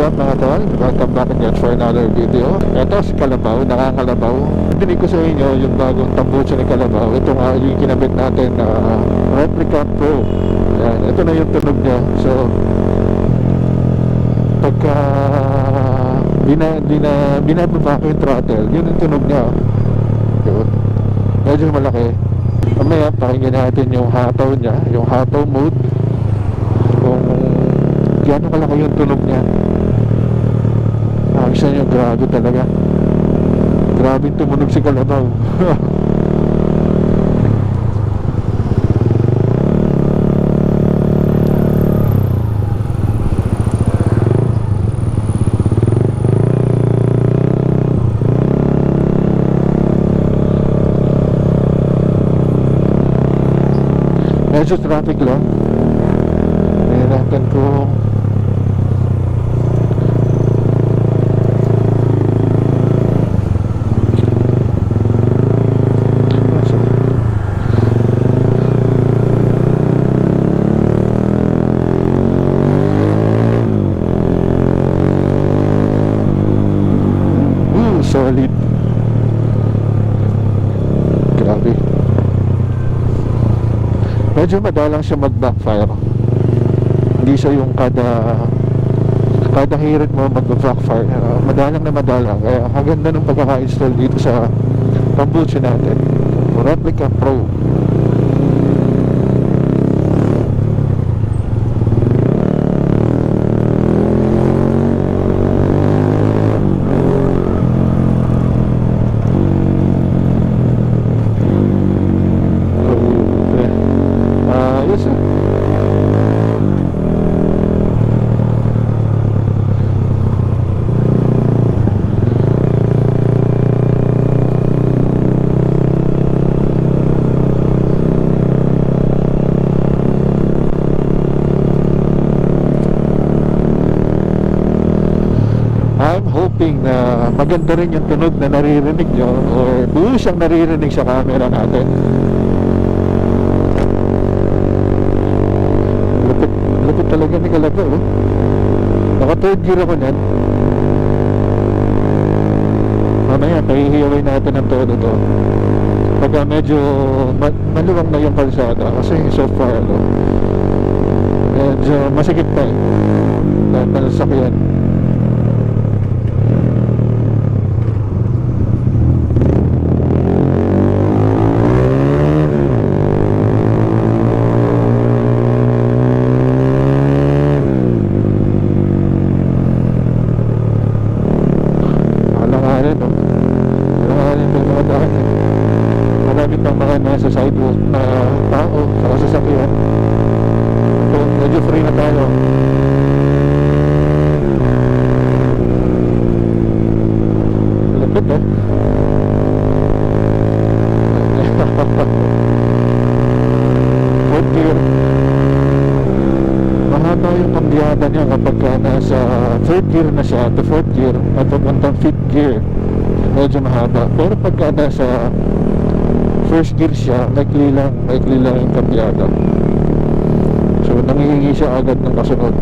up mga tol? Welcome back again for another video. Ito si Kalabaw, nakakalabaw. Dinig ko sa inyo yung bagong tambucho ni Kalabaw. Ito nga yung kinabit natin na Replica Pro. Yan, ito na yung tunog niya. So pagka binababa ko yung throttle, yun yung tunog niya. Yun. Medyo malaki. Mamaya pakinggan natin yung hataw niya, yung hataw mode, kung gano'n kalaki yung tunog niya. Nakakisa nyo, grabe talaga. Grabe tumunog si Kalabaw. Medyo traffic lang. Tingnan natin kung solid. Grabe. Medyo madalang siya mag-backfire. Hindi siya yung kada hirit mo mag-backfire. Madalang na madalang. Kaya haganda ng pagkaka-install dito sa tambucho natin, Replica Pro. I'm hoping na maganda rin yung tunog na naririnig nyo or buo siyang naririnig sa camera natin. Lupit talaga ni Kalabaw, oh. Naka third gear ako nyan. Mamaya pahihiway natin ang todo to pagka medyo maluwang na yung kalsada, kasi so far medyo masikip pa eh dahil nalasakyan. Marami pang mga nasa sidewalk na tao sa sasakyan. So medyo free na tayo. Lapit fourth gear. Mahaba yung kambyada niya kapag nasa third gear na siya to fourth gear at papuntang fifth gear. Medyo mahaba. Pero pagka nasa first gear siya, maikli lang yung kambyada. So nangihingi siya agad ng kasunod.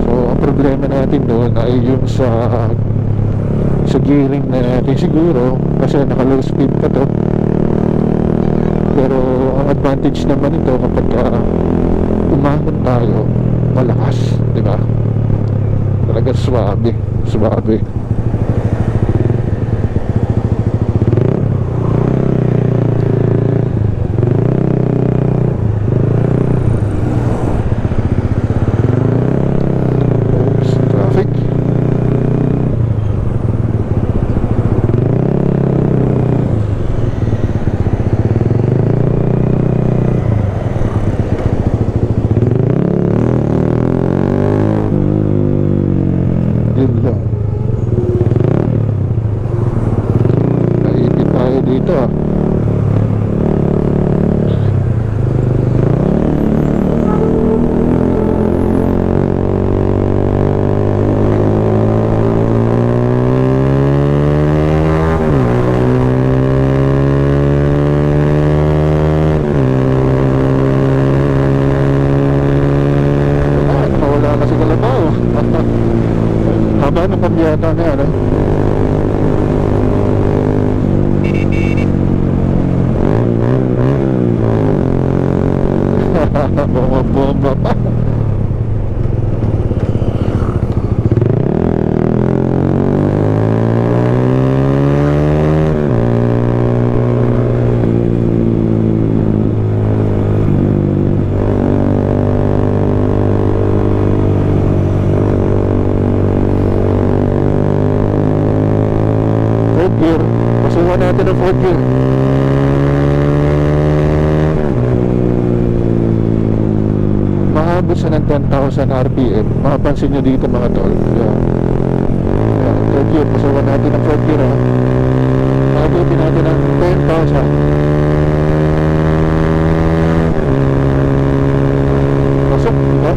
So ang problema natin doon ay yung sa gearing na natin siguro, kasi naka low speed pa to. Pero ang advantage naman ito kapag umahon tayo, malakas, di ba? Talaga suwabe. Yun lang. haba ng kambyata na yan, bomba pa. Fourth gear, pasukan natin ang fourth gear. Mahabot siya ng 10,000 RPM. Mapapansin nyo dito mga tol. Yan. Yan. Third gear. Pasukan natin ang fourth gear, ha. Mahabutin natin ng 10,000. Pasok, diba?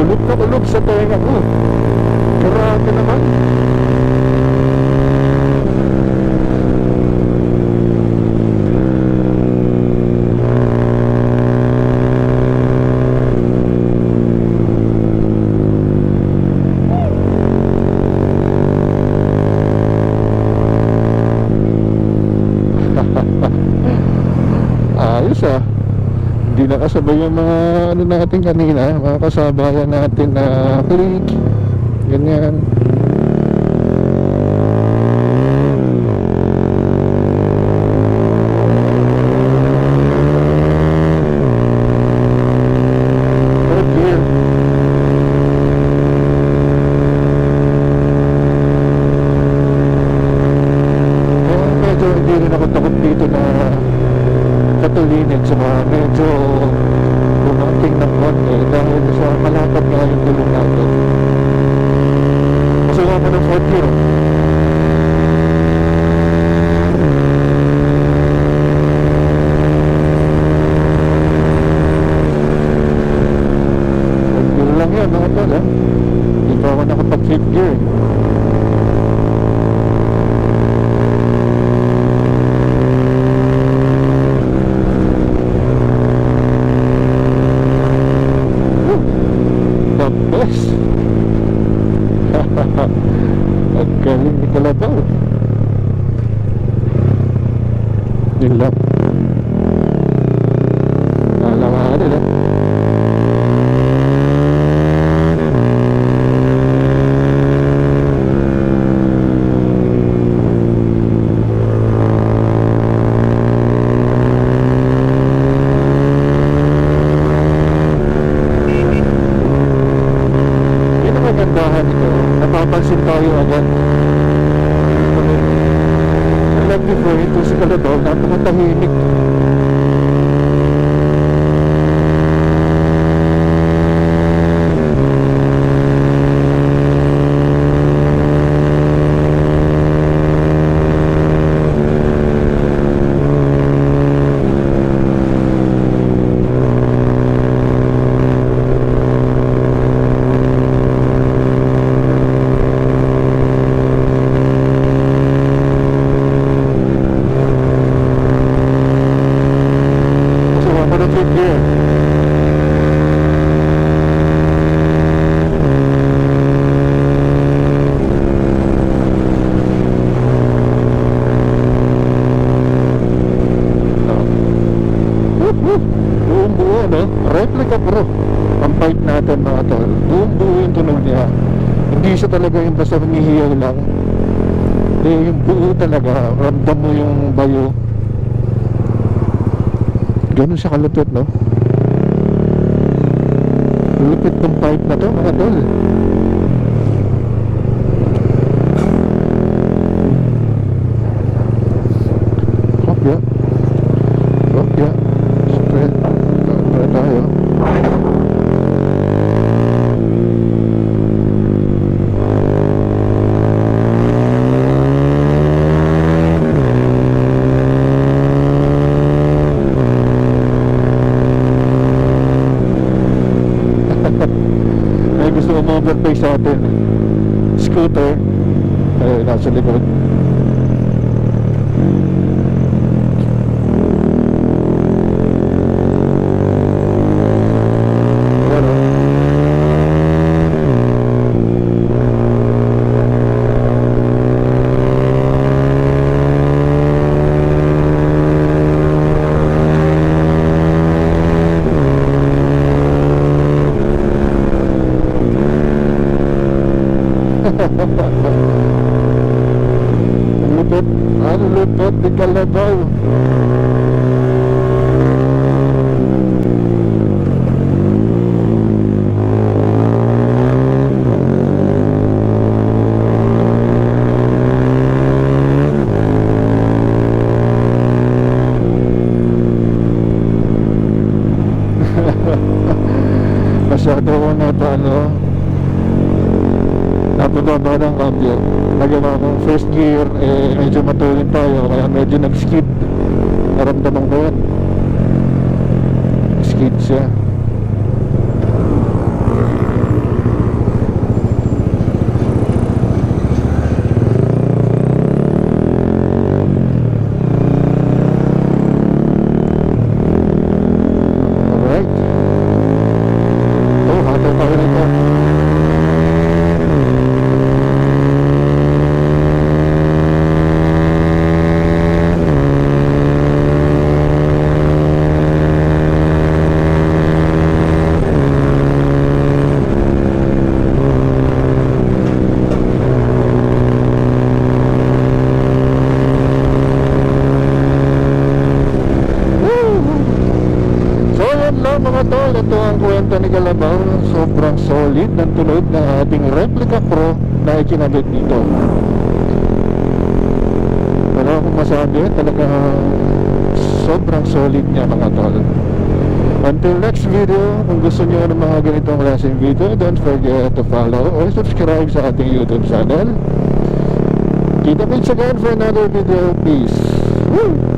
Kulog na kulog sa tenga ko. Grabe naman. Ayos ah. Hindi nakasabay yung mga ano natin kanina, mga kasabayan natin na click, ganyan. Medyo hindi rin ako takot dito na katulinig sa mga medyo bumating ng konti dahil sa malapad nga yung gulong natin. Masuha mo ng fourth gear. Fourth gear lang yan mga tol, ha? Hindi pa ako nakapag fifth gear. Ang galing ni Kalabaw. Yun lang. Alanganin eh. Kagandahan ito, napapansin tayo agad. Alam niyo po, ito si Kalabaw, napakatahimik. replica Pro ang pipe natin mga tol. Buong buo yung tunog niya. Hindi siya talaga yung basta humihiyaw lang. Hindi, yung buo talaga. Ramdam mo yung bayo. Ganun siya kalupit, no? Lupit ng pipe na to mga tol. Hopya. Hopya. Spread. Spread tayo. May gusto umovertake sa atin. Scooter. Ay, nasa likod. Ang lupit di Kalabaw. Masyado ko na pa napababa ng cambio. Nagawa kong first gear, medyo matulin tayo, kaya medyo nag-skid. Naramdaman ko yun. Skid siya. Alright. Hatay tayo nito. Mga tol, ito ang kwento ni Kalabaw. Sobrang solid ng tunog ng ating replica Pro na ikinabit dito. Pero kung masabi, talaga sobrang solid niya mga tol. Until next video, kung gusto niyo ng mga ganitong klaseng video, don't forget to follow or subscribe sa ating YouTube channel. Kita-kits again for another video. Peace. Woo!